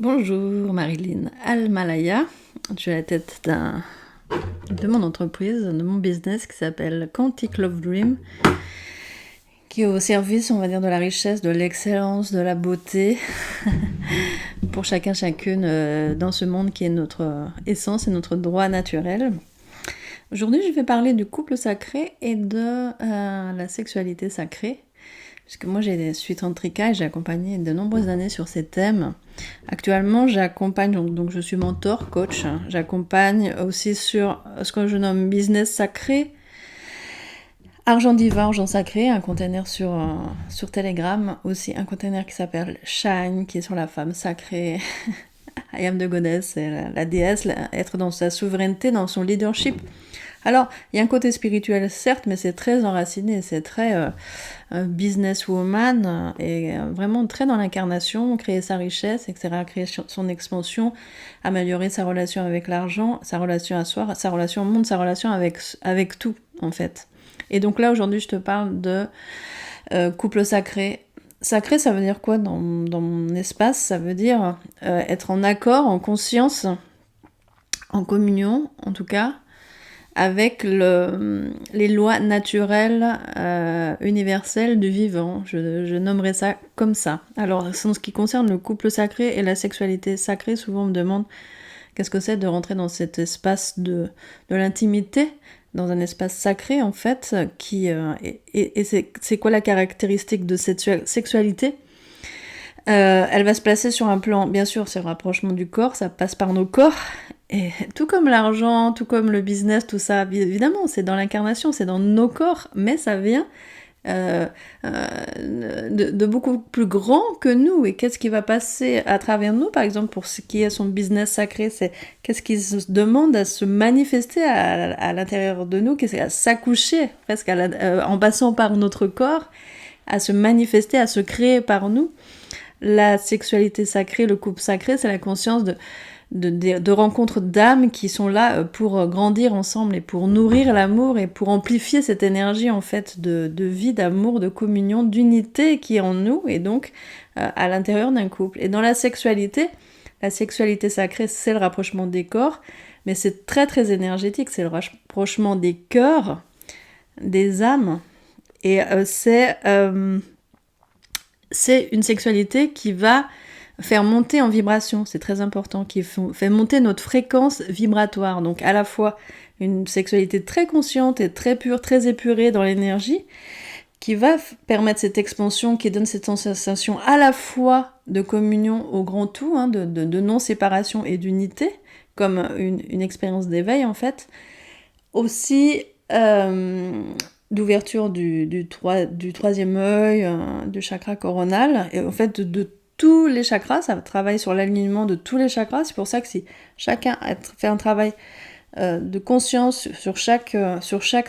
Bonjour Marilyn Almalaya, je suis à la tête de mon entreprise, de mon business qui s'appelle Quantic Love Dream, qui est au service, on va dire, de la richesse, de l'excellence, de la beauté, pour chacun, chacune dans ce monde qui est notre essence et notre droit naturel. Aujourd'hui, je vais parler du couple sacré et de la sexualité sacrée. Puisque moi je suis tantrika et j'ai accompagné de nombreuses années sur ces thèmes. Actuellement j'accompagne, donc je suis mentor, coach, j'accompagne aussi sur ce que je nomme business sacré, argent divin, argent sacré, un container sur Telegram, aussi un container qui s'appelle Shine, qui est sur la femme sacrée, I am the goddess, c'est la déesse, être dans sa souveraineté, dans son leadership. Alors, il y a un côté spirituel, certes, mais c'est très enraciné, c'est très businesswoman, et vraiment très dans l'incarnation, créer sa richesse, etc., créer son expansion, améliorer sa relation avec l'argent, sa relation à soi, sa relation au monde, sa relation avec tout, en fait. Et donc là, aujourd'hui, je te parle de couple sacré. Sacré, ça veut dire quoi dans mon espace? Ça veut dire être en accord, en conscience, en communion, en tout cas, avec les lois naturelles universelles du vivant. Je nommerais ça comme ça. Alors, en ce qui concerne le couple sacré et la sexualité sacrée, souvent on me demande qu'est-ce que c'est de rentrer dans cet espace de l'intimité, dans un espace sacré en fait, et c'est quoi la caractéristique de cette sexualité? Elle va se placer sur un plan, bien sûr, c'est le rapprochement du corps, ça passe par nos corps, et tout comme l'argent, tout comme le business, tout ça, évidemment, c'est dans l'incarnation, c'est dans nos corps, mais ça vient de beaucoup plus grand que nous. Et qu'est-ce qui va passer à travers nous, par exemple, pour ce qui est son business sacré, c'est qu'est-ce qui se demande à se manifester à l'intérieur de nous, qu'est-ce à s'accoucher, presque en passant par notre corps, à se manifester, à se créer par nous. La sexualité sacrée, le couple sacré, c'est la conscience de rencontres d'âmes qui sont là pour grandir ensemble et pour nourrir l'amour et pour amplifier cette énergie en fait de vie, d'amour, de communion, d'unité qui est en nous et donc à l'intérieur d'un couple. Et dans la sexualité sacrée, c'est le rapprochement des corps, mais c'est très très énergétique, c'est le rapprochement des cœurs, des âmes, et c'est une sexualité qui va faire monter en vibration, c'est très important, qui fait monter notre fréquence vibratoire. Donc à la fois une sexualité très consciente et très pure, très épurée dans l'énergie, qui va permettre cette expansion, qui donne cette sensation à la fois de communion au grand tout, hein, de non-séparation et d'unité, comme une expérience d'éveil en fait. Aussi d'ouverture du troisième œil, du chakra coronal, et en fait de tous les chakras, ça travaille sur l'alignement de tous les chakras. C'est pour ça que si chacun fait un travail de conscience sur chaque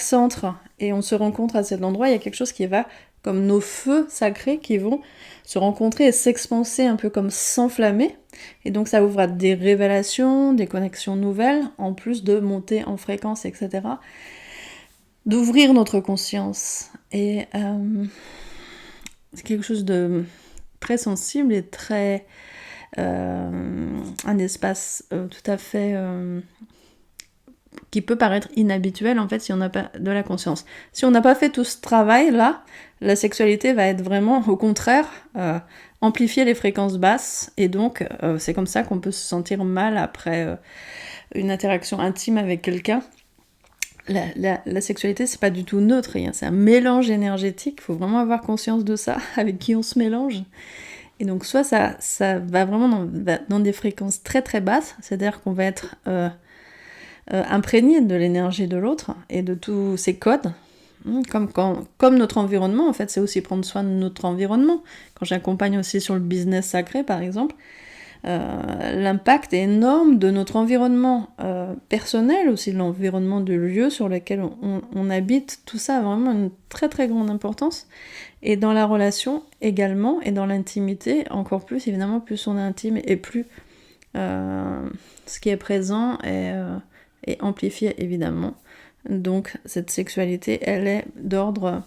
centre, et on se rencontre à cet endroit, il y a quelque chose qui va, comme nos feux sacrés qui vont se rencontrer et s'expanser, un peu comme s'enflammer, et donc ça ouvre à des révélations, des connexions nouvelles, en plus de monter en fréquence, etc., d'ouvrir notre conscience. Et c'est quelque chose de très sensible et très un espace tout à fait qui peut paraître inhabituel en fait si on n'a pas de la conscience. Si on n'a pas fait tout ce travail là, la sexualité va être vraiment au contraire amplifier les fréquences basses, et donc c'est comme ça qu'on peut se sentir mal après une interaction intime avec quelqu'un. La sexualité, c'est pas du tout neutre, c'est un mélange énergétique, il faut vraiment avoir conscience de ça, avec qui on se mélange. Et donc soit ça va vraiment dans des fréquences très très basses, c'est-à-dire qu'on va être imprégné de l'énergie de l'autre et de tous ses codes, comme notre environnement, en fait, c'est aussi prendre soin de notre environnement. Quand j'accompagne aussi sur le business sacré, par exemple, l'impact est énorme de notre environnement personnel, aussi de l'environnement de lieu sur lequel on habite, tout ça a vraiment une très très grande importance, et dans la relation également, et dans l'intimité encore plus, évidemment, plus on est intime et plus ce qui est présent est amplifié évidemment. Donc cette sexualité, elle est d'ordre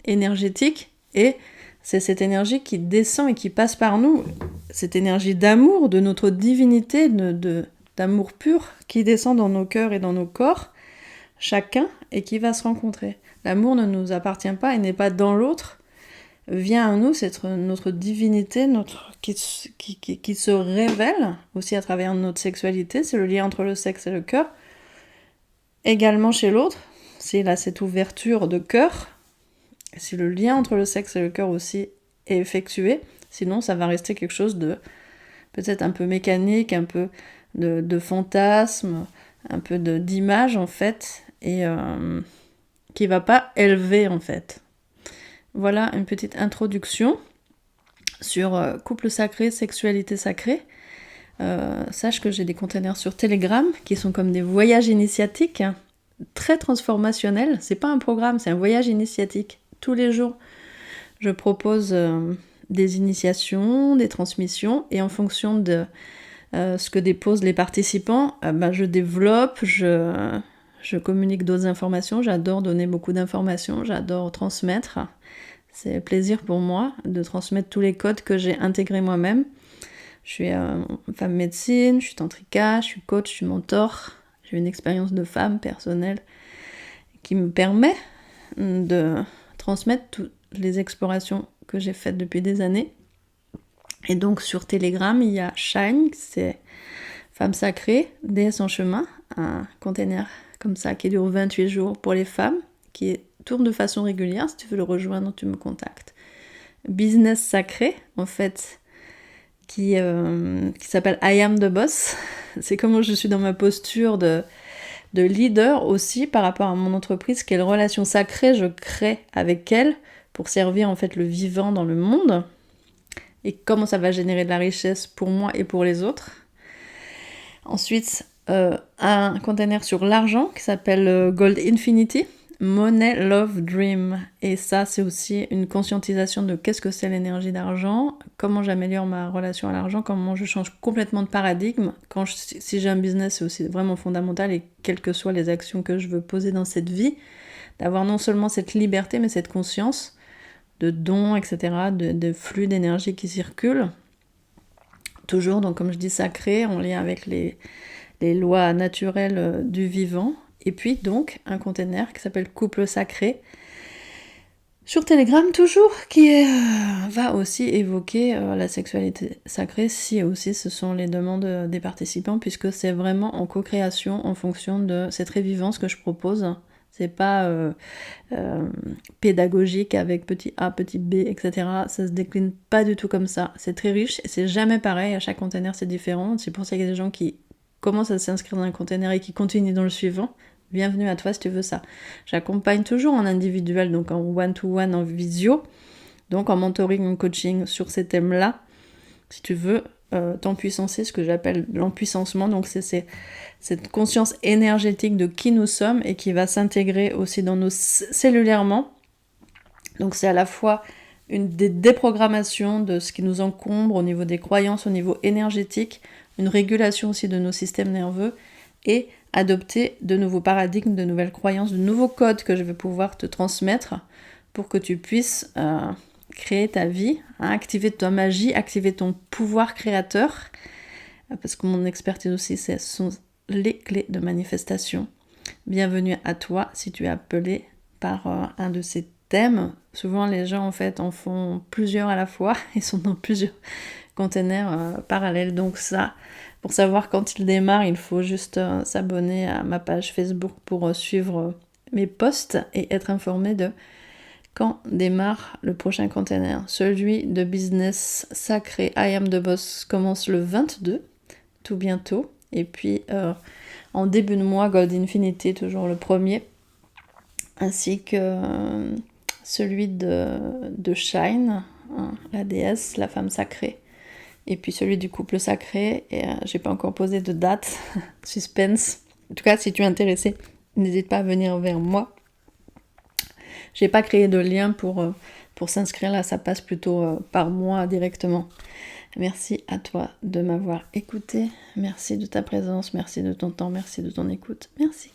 énergétique, et C'est cette énergie qui descend et qui passe par nous, cette énergie d'amour, de notre divinité, d'amour pur, qui descend dans nos cœurs et dans nos corps, chacun, et qui va se rencontrer. L'amour ne nous appartient pas et n'est pas dans l'autre, vient à nous, c'est notre divinité, qui se révèle aussi à travers notre sexualité, c'est le lien entre le sexe et le cœur. Également chez l'autre, c'est là cette ouverture de cœur, si le lien entre le sexe et le cœur aussi est effectué, sinon ça va rester quelque chose de peut-être un peu mécanique, un peu de fantasme, un peu d'image en fait, et qui va pas élever en fait. Voilà une petite introduction sur couple sacré, sexualité sacrée. Sache que j'ai des containers sur Telegram qui sont comme des voyages initiatiques, hein, très transformationnels. C'est pas un programme, c'est un voyage initiatique. Tous les jours, je propose des initiations, des transmissions, et en fonction de ce que déposent les participants, je développe, je communique d'autres informations. J'adore donner beaucoup d'informations, j'adore transmettre. C'est un plaisir pour moi de transmettre tous les codes que j'ai intégrés moi-même. Je suis femme médecine, je suis tantrika, je suis coach, je suis mentor. J'ai une expérience de femme personnelle qui me permet de transmettre toutes les explorations que j'ai faites depuis des années. Et donc sur Telegram, il y a Shine, c'est Femme Sacrée, déesse en chemin, un container comme ça qui dure 28 jours pour les femmes, qui tourne de façon régulière. Si tu veux le rejoindre, tu me contactes. Business Sacré, en fait, qui s'appelle I Am the Boss. C'est comment je suis dans ma posture de leader aussi par rapport à mon entreprise. Quelle relation sacrée je crée avec elle pour servir en fait le vivant dans le monde, et comment ça va générer de la richesse pour moi et pour les autres. Ensuite, un container sur l'argent qui s'appelle Gold Infinity, Money, Love, Dream. Et ça, c'est aussi une conscientisation de qu'est-ce que c'est l'énergie d'argent, comment j'améliore ma relation à l'argent, comment je change complètement de paradigme. Si j'ai un business, c'est aussi vraiment fondamental, et quelles que soient les actions que je veux poser dans cette vie, d'avoir non seulement cette liberté, mais cette conscience de dons, etc., de flux d'énergie qui circulent. Toujours, donc comme je dis, sacré, en lien avec les lois naturelles du vivant. Et puis donc un container qui s'appelle Couple Sacré sur Telegram toujours, qui va aussi évoquer la sexualité sacrée, si aussi ce sont les demandes des participants, puisque c'est vraiment en co-création en fonction de... C'est très vivant ce que je propose, c'est pas pédagogique avec petit A, petit B, etc. Ça se décline pas du tout comme ça, c'est très riche et c'est jamais pareil, à chaque container c'est différent. C'est pour ça qu'il y a des gens qui commencent à s'inscrire dans un container et qui continuent dans le suivant. Bienvenue à toi si tu veux ça. J'accompagne toujours en individuel, donc en one-to-one, en visio, donc en mentoring, en coaching sur ces thèmes-là. Si tu veux t'empuissancer, ce que j'appelle l'empuissancement, donc c'est cette conscience énergétique de qui nous sommes et qui va s'intégrer aussi dans nos cellulairement. Donc c'est à la fois une des déprogrammations de ce qui nous encombre au niveau des croyances, au niveau énergétique, une régulation aussi de nos systèmes nerveux, et adopter de nouveaux paradigmes, de nouvelles croyances, de nouveaux codes que je vais pouvoir te transmettre pour que tu puisses créer ta vie, hein, activer ta magie, activer ton pouvoir créateur, parce que mon expertise aussi, ce sont les clés de manifestation. Bienvenue à toi si tu es appelé par un de ces thèmes. Souvent les gens en fait en font plusieurs à la fois, ils sont dans plusieurs containers parallèles, donc ça, pour savoir quand il démarre, il faut juste s'abonner à ma page Facebook pour suivre mes posts et être informé de quand démarre le prochain container. Celui de Business Sacré I Am the Boss commence le 22, tout bientôt, et puis en début de mois, Gold Infinity, toujours le premier, ainsi que celui de Shine, hein, la déesse, la femme sacrée, et puis celui du couple sacré, et j'ai pas encore posé de date, suspense. En tout cas, si tu es intéressé, n'hésite pas à venir vers moi. J'ai pas créé de lien pour s'inscrire là, ça passe plutôt par moi directement. Merci à toi de m'avoir écouté, merci de ta présence, merci de ton temps, merci de ton écoute, merci.